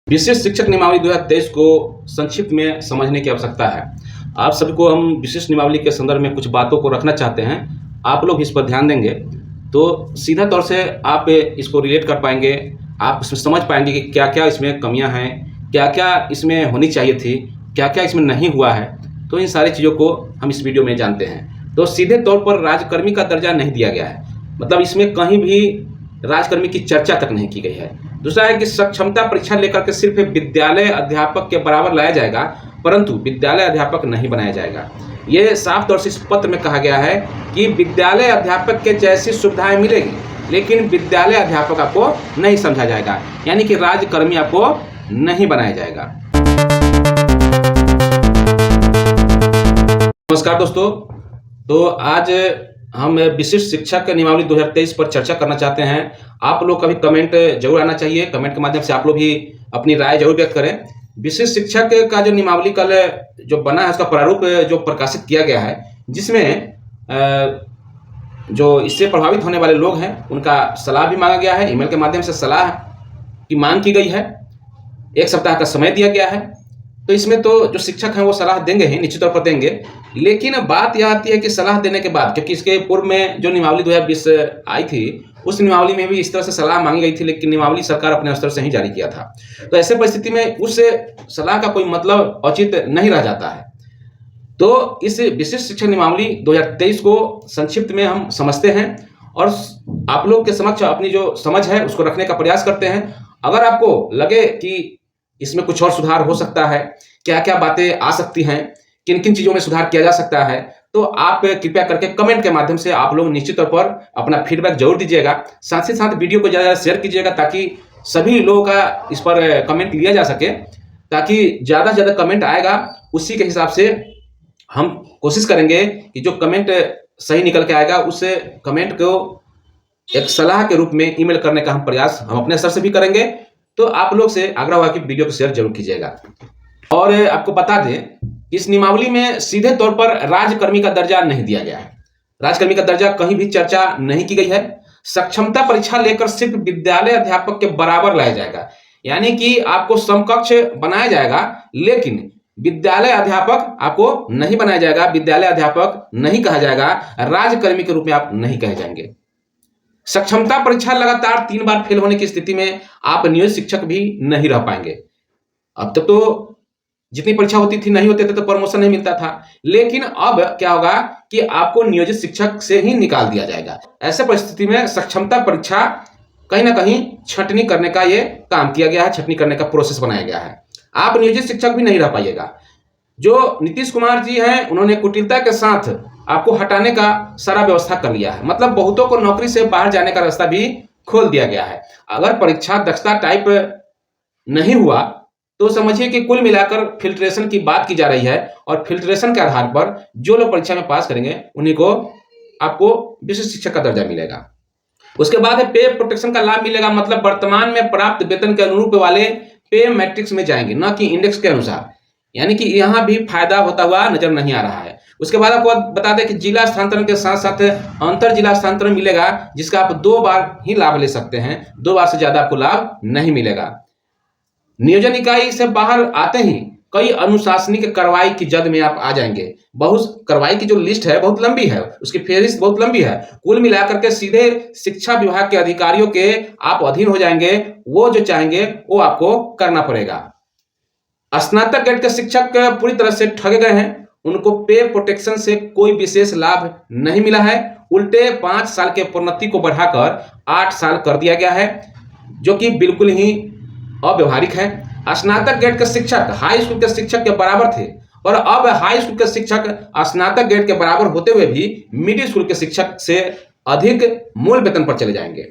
विशिष्ट शिक्षक नियमावली 2023 को संक्षिप्त में समझने की आवश्यकता है। आप सभी को हम विशिष्ट नियमावली के संदर्भ में कुछ बातों को रखना चाहते हैं। आप लोग इस पर ध्यान देंगे तो सीधा तौर से आप इसको रिलेट कर पाएंगे। आप इसमें समझ पाएंगे कि क्या-क्या इसमें कमियां हैं, क्या-क्या इसमें होनी चाहिए थी, क्या-क्या इसमें नहीं हुआ है। तो इन सारी चीज़ों को हम इस वीडियो में जानते हैं। तो सीधे तौर पर राजकर्मी का दर्जा नहीं दिया गया है, मतलब इसमें कहीं भी राजकर्मी की चर्चा तक नहीं की गई है। दूसरा है कि सक्षमता परीक्षा लेकर के सिर्फ विद्यालय अध्यापक के बराबर लाया जाएगा, परंतु विद्यालय अध्यापक नहीं बनाया जाएगा। ये साफ तौर से इस पत्र में कहा गया है कि विद्यालय अध्यापक के जैसी सुविधाएं मिलेगी, लेकिन विद्यालय अध्यापक आपको नहीं समझा जाएगा, यानी कि राजकर्मी आपको नहीं बनाया जाएगा। नमस्कार दोस्तों, तो आज हम विशिष्ट शिक्षक नियमावली 2023 पर चर्चा करना चाहते हैं। आप लोग का भी कमेंट जरूर आना चाहिए। कमेंट के माध्यम से आप लोग भी अपनी राय जरूर व्यक्त करें। विशिष्ट शिक्षक का जो नियमावली कल जो बना है, उसका प्रारूप जो प्रकाशित किया गया है, जिसमें जो इससे प्रभावित होने वाले लोग हैं उनका सलाह भी मांगा गया है। ईमेल के माध्यम से सलाह की मांग की गई है। 1 सप्ताह का समय दिया गया है। तो इसमें तो जो शिक्षक हैं वो सलाह देंगे ही, निश्चित तौर पर देंगे। लेकिन बात यह आती है कि सलाह देने के बाद, क्योंकि इसके पूर्व में जो नियमावली 2020 आई थी, उस नियमावली में भी इस तरह से सलाह मांगी गई थी, लेकिन नियमावली सरकार अपने स्तर से ही जारी किया था। तो ऐसे परिस्थिति में उस सलाह का कोई मतलब औचित नहीं रह जाता है। तो इस विशिष्ट शिक्षक नियमावली 2023 को संक्षिप्त में हम समझते हैं और आप लोग के समक्ष अपनी जो समझ है उसको रखने का प्रयास करते हैं। अगर आपको लगे कि इसमें कुछ और सुधार हो सकता है, क्या-क्या बातें आ सकती हैं, किन-किन चीज़ों में सुधार किया जा सकता है, तो आप कृपया करके कमेंट के माध्यम से आप लोग निश्चित तौर पर अपना फीडबैक जरूर दीजिएगा। साथ ही साथ वीडियो को ज़्यादा शेयर कीजिएगा ताकि सभी लोगों का इस पर कमेंट लिया जा सके, ताकि ज़्यादा से ज़्यादा कमेंट आएगा, उसी के हिसाब से हम कोशिश करेंगे कि जो कमेंट सही निकल के आएगा उस कमेंट को एक सलाह के रूप में ईमेल करने का प्रयास हम अपने स्तर से भी करेंगे। तो आप लोग से आग्रह होगा कि वीडियो को शेयर जरूर कीजिएगा। और आपको बता दें, इस नियमावली में सीधे तौर पर राजकर्मी का दर्जा नहीं दिया गया है। राजकर्मी का दर्जा कहीं भी चर्चा नहीं की गई है। सक्षमता परीक्षा लेकर सिर्फ विद्यालय अध्यापक के बराबर लाया जाएगा, यानी कि आपको समकक्ष बनाया जाएगा, लेकिन विद्यालय अध्यापक आपको नहीं बनाया जाएगा। विद्यालय अध्यापक नहीं कहा जाएगा, राजकर्मी के रूप में आप नहीं कहे जाएंगे। सक्षमता परीक्षा लगातार 3 बार फेल होने की स्थिति में आप नियोजित शिक्षक भी नहीं रह पाएंगे। अब तक तो जितनी परीक्षा होती थी, नहीं होते थे तो प्रमोशन नहीं मिलता था, लेकिन अब क्या होगा कि आपको नियोजित शिक्षक से ही निकाल दिया जाएगा। ऐसे परिस्थिति में सक्षमता परीक्षा कहीं ना कहीं छंटनी करने का ये काम किया गया है, छंटनी करने का प्रोसेस बनाया गया है। आप नियोजित शिक्षक भी नहीं रह पाइएगा। जो नीतीश कुमार जी हैं, उन्होंने कुटिलता के साथ आपको हटाने का सारा व्यवस्था कर लिया है, मतलब बहुतों को नौकरी से बाहर जाने का रास्ता भी खोल दिया गया है। अगर परीक्षा दक्षता टाइप नहीं हुआ तो समझिए कि कुल मिलाकर फिल्ट्रेशन की बात की जा रही है, और फिल्ट्रेशन के आधार पर जो लोग परीक्षा में पास करेंगे उन्हीं को आपको विशिष्ट शिक्षक का दर्जा मिलेगा। उसके बाद पे प्रोटेक्शन का लाभ मिलेगा, मतलब वर्तमान में प्राप्त वेतन के अनुरूप वाले पे मैट्रिक्स में जाएंगे, न कि इंडेक्स के अनुसार, यानी कि यहाँ भी फायदा होता हुआ नजर नहीं आ रहा है। उसके बाद आपको बता दें कि जिला स्थानांतरण के साथ साथ अंतर जिला स्थानांतरण मिलेगा, जिसका आप 2 बार ही लाभ ले सकते हैं। 2 बार से ज्यादा आपको लाभ नहीं मिलेगा। नियोजन इकाई से बाहर आते ही कई अनुशासनिक कार्रवाई की जद में आप आ जाएंगे। बहुत कार्रवाई की जो लिस्ट है बहुत लंबी है, उसकी फेहरिस्त बहुत लंबी है। कुल मिलाकर के सीधे शिक्षा विभाग के अधिकारियों के आप अधीन हो जाएंगे। वो जो चाहेंगे वो आपको करना पड़ेगा। स्नातक ग्रेड के शिक्षक पूरी तरह से ठगे गए हैं। उनको पे प्रोटेक्शन से कोई विशेष लाभ नहीं मिला है, उल्टे 5 साल के प्रोन्नति को बढ़ाकर 8 साल कर दिया गया है, जो कि बिल्कुल ही अव्यवहारिक है। स्नातक ग्रेड के शिक्षक हाई स्कूल के शिक्षक के बराबर थे, और अब हाई स्कूल के शिक्षक स्नातक ग्रेड के बराबर होते हुए भी मिडिल स्कूल के शिक्षक से अधिक मूल वेतन पर चले जाएंगे।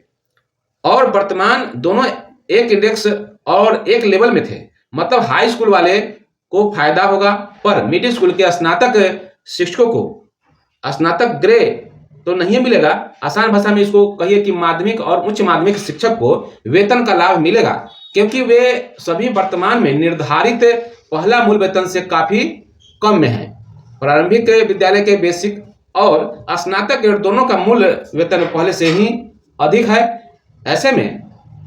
और वर्तमान दोनों एक इंडेक्स और एक लेवल में थे, मतलब हाई स्कूल वाले को फायदा होगा, पर मिडिल स्कूल के स्नातक शिक्षकों को स्नातक ग्रे तो नहीं मिलेगा। आसान भाषा में इसको कहिए कि माध्यमिक और उच्च माध्यमिक शिक्षक को वेतन का लाभ मिलेगा, क्योंकि वे सभी वर्तमान में निर्धारित पहला मूल वेतन से काफी कम में है। प्रारंभिक विद्यालय के बेसिक और स्नातक ग्रेड दोनों का मूल वेतन पहले से ही अधिक है। ऐसे में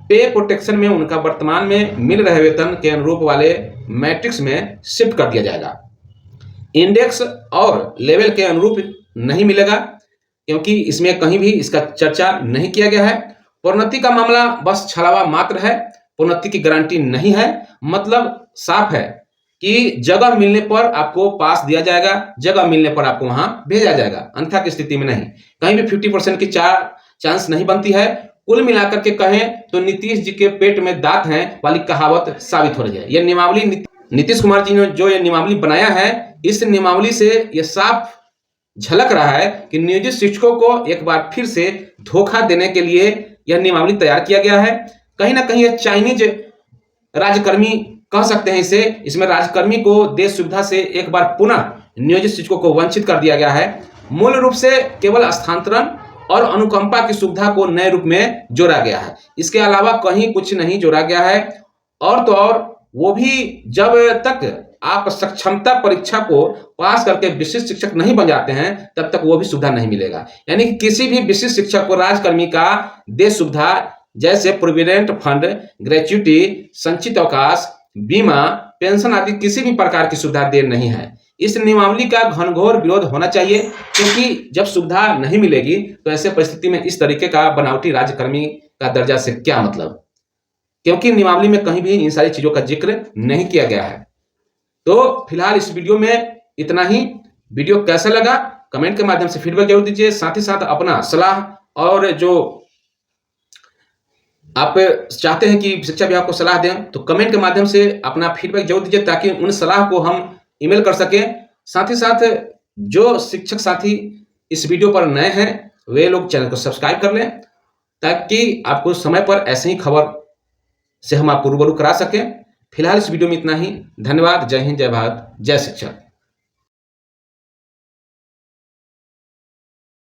पे प्रोटेक्शन में उनका वर्तमान में मिल रहे वेतन के अनुरूप वाले मैट्रिक्स में शिफ्ट कर दिया जाएगा। इंडेक्स और लेवल के अनुरूप नहीं मिलेगा, क्योंकि इसमें कहीं भी इसका चर्चा नहीं किया गया है। प्रोन्नति का मामला बस छलावा मात्र है, प्रोन्नति की गारंटी नहीं है। मतलब साफ है कि जगह मिलने पर आपको पास दिया जाएगा, जगह मिलने पर आपको वहां भेजा जाएगा, अन्यथा की स्थिति में नहीं। कहीं भी 50% की चांस नहीं बनती है। कुल मिलाकर के कहें तो नीतीश जी के पेट में दांत हैं वाली कहावत साबित हो रही है। यह नियमावली नीतीश कुमार जी ने जो ये नियमावली बनाया है, इस नियमावली से यह साफ झलक रहा है कि नियोजित शिक्षकों को एक बार फिर से धोखा देने के लिए यह नियमावली तैयार किया गया है। कहीं ना कहीं यह चाइनीज राजकर्मी कह सकते हैं इसे। इसमें राजकर्मी को देश सुविधा से एक बार पुनः नियोजित शिक्षकों को वंचित कर दिया गया है। मूल रूप से केवल स्थानांतरण और अनुकंपा की सुविधा को नए रूप में जोड़ा गया है। इसके अलावा कहीं कुछ नहीं जोड़ा गया है। और तो और वो भी जब तक आप सक्षमता परीक्षा को पास करके विशिष्ट शिक्षक नहीं बन जाते हैं, तब तक वो भी सुविधा नहीं मिलेगा। यानी कि किसी भी विशिष्ट शिक्षक को राजकर्मी का देश सुविधा जैसे प्रोविडेंट फंड, ग्रेच्युटी, संचित अवकाश, बीमा, पेंशन आदि किसी भी प्रकार की सुविधा दे नहीं है। इस नियमावली का घनघोर विरोध होना चाहिए, क्योंकि जब सुविधा नहीं मिलेगी तो ऐसे परिस्थिति में इस तरीके का बनावटी राजकर्मी का दर्जा से क्या मतलब, क्योंकि नियमावली में कहीं भी इन सारी चीजों का जिक्र नहीं किया गया है। तो फिलहाल इस वीडियो में इतना ही। वीडियो कैसा लगा कमेंट के माध्यम से फीडबैक जरूर दीजिए। साथ ही साथ अपना सलाह और जो आप चाहते हैं कि शिक्षा विभाग को सलाह दें, तो कमेंट के माध्यम से अपना फीडबैक जरूर दीजिए, ताकि उन सलाह को हम ईमेल कर सकें। साथ ही साथ जो शिक्षक साथी इस वीडियो पर नए हैं, वे लोग चैनल को सब्सक्राइब कर लें, ताकि आपको समय पर ऐसे ही खबर से हम आपको रूबरू करा सकें। फिलहाल इस वीडियो में इतना ही। धन्यवाद। जय हिंद, जय भारत, जय शिक्षक।